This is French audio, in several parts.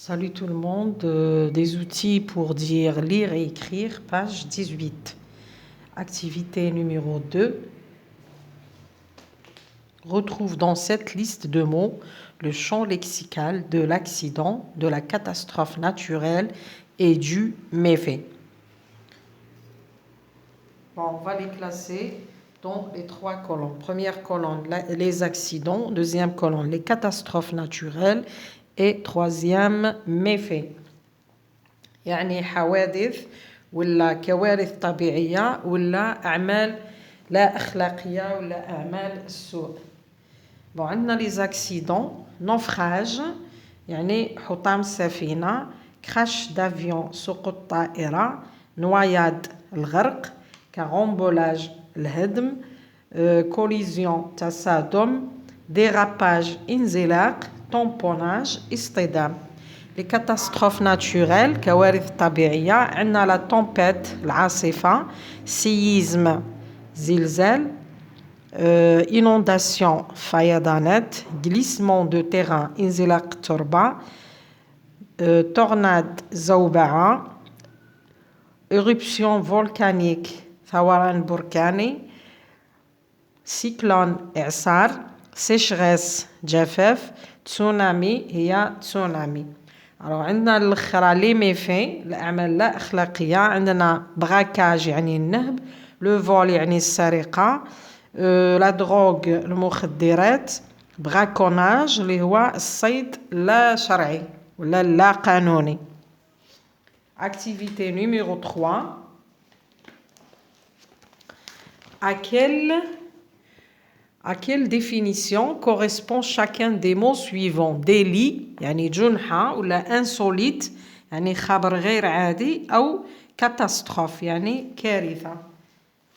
Salut tout le monde, des outils pour dire lire et écrire, page 18. Activité numéro 2. Retrouve dans cette liste de mots le champ lexical de l'accident, de la catastrophe naturelle et du méfait. Bon, on va les classer dans les trois colonnes. Première colonne, les accidents. Deuxième colonne, les catastrophes naturelles. Et troisième, méfaits. يعني حوادث ولا كوارث طبيعية ولا أعمال لا أخلاقية ولا أعمال السوء. bon عندنا les accidents, naufrage يعني حطام السفينة, crash d'avion سقوط طائرة, noyade الغرق, carambolage الهدم, collision تصادم, dérapage انزلاق, tamponnage اصطدام. Les catastrophes naturelles, كوارث طبيعية, عندنا la tempête, العاصفة, séisme, زلزال, inondation, فيضانات, glissement de terrain, انزلاق تربة, tornade, زوبعة, éruption volcanique, ثوران بركاني, cyclone, إعصار, sécheresse, جفاف, tsunami هي tsunami. alors عندنا الاخرى لي ميفي الاعمال لا اخلاقيه, عندنا براكاج يعني النهب, لو فول يعني السرقه, لا دروغ المخدرات, براكوناج اللي هو الصيد لا شرعي ولا لا قانوني. activité numéro 3. À quelle définition correspond chacun des mots suivants? délit يعني جنحة ولا insolite يعني خبر غير عادي أو catastrophe يعني كارثة.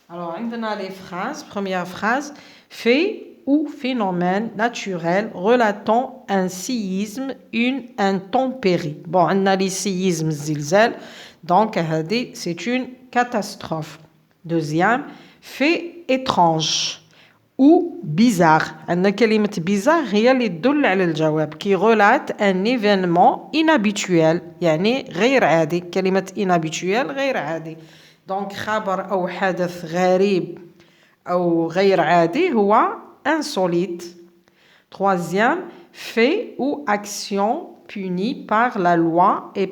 alors عندنا les phrases. Première phrase, fait ou phénomène naturel relatant un séisme, une intempérie. bon عندنا les séismes الزلزال, donc هذه c'est une catastrophe. Deuxième, fait étrange ou bizarre. عندنا كلمة bizarre هي اللي تدل على الجواب, qui relate un événement inhabituel يعني غير عادي. كلمة inhabituel غير عادي. donc خبر أو حدث غريب أو غير عادي هو insolite. Troisième, fait ou action punie par la loi et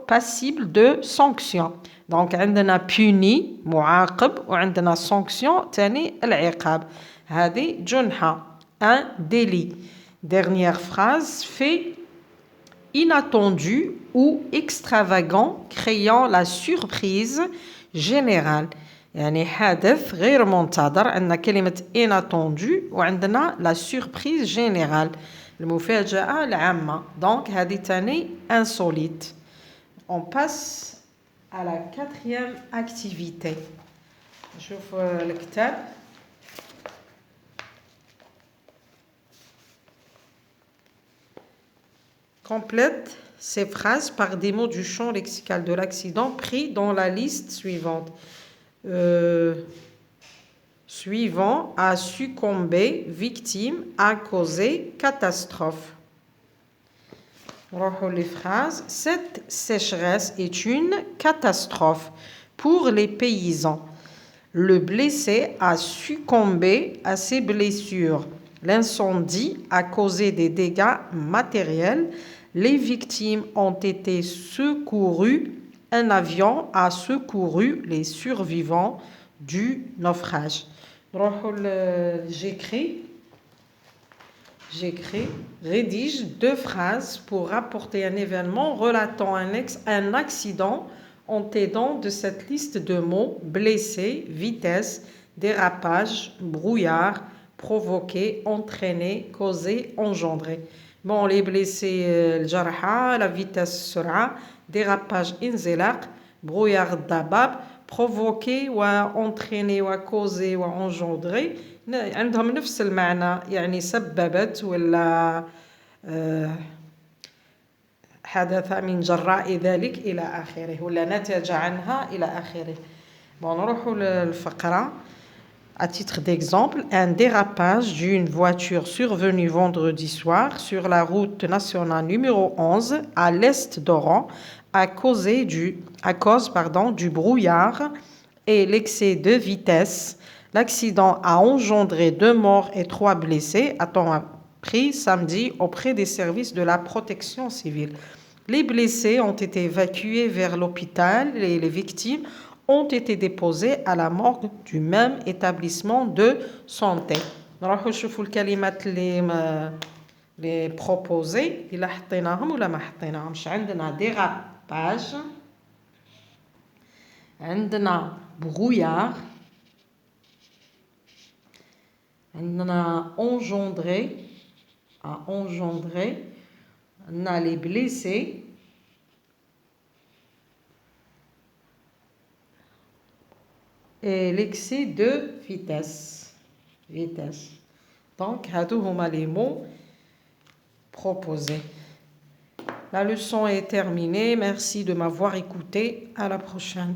passible de sanction. donc عندنا puni معاقب وعندنا sanction تاني العقاب. هذه جنحة, un délit. Dernière phrase, fait inattendu ou extravagant créant la surprise générale. يعني حادث غير منتظر. عندنا كلمة inattendu وعندنا la surprise générale, المفاجأة العامة. donc هذه تاني insolite. On passe à la quatrième activité. نشوف الكتاب. Complète ces phrases par des mots du champ lexical de l'accident pris dans la liste suivante. Suivant, a succombé, victime, a causé, catastrophe. Les phrases. Cette sécheresse est une catastrophe pour les paysans. Le blessé a succombé à ses blessures. L'incendie a causé des dégâts matériels. Les victimes ont été secourues. Un avion a secouru les survivants du naufrage. J'écris, rédige 2 phrases pour rapporter un événement relatant un accident en t'aidant de cette liste de mots: blessé, vitesse, dérapage, brouillard, provoquer, entraîner, causer, engendrer. bon les blessés الجرحى, la vitesse السرعة, dérapage انزلاق, brouillard الضباب, provoquer وentraîner وcauser وengendrer عندهم نفس المعنى, يعني سببت ولا حدث من جراء ذلك إلى آخره ولا نتج عنها إلى آخره. bon نروحوا للفقرة. À titre d'exemple, un dérapage d'une voiture survenue vendredi soir sur la route nationale numéro 11 à l'est d'Oran a causé du brouillard et l'excès de vitesse. L'accident a engendré 2 morts et 3 blessés, a-t-on appris samedi auprès des services de la protection civile. Les blessés ont été évacués vers l'hôpital et les victimes ont été déposées à la morgue du même établissement de santé. نروحوا نشوفوا الكلمات اللي proposées إلا حطيناهم ولا ما حطيناهمش. عندنا dérapage, عندنا brouillard, عندنا engendrer, à engendrer, on a les blessés, et l'excès de vitesse. Donc, هادو هما les mots proposés. La leçon est terminée. Merci de m'avoir écouté. À la prochaine.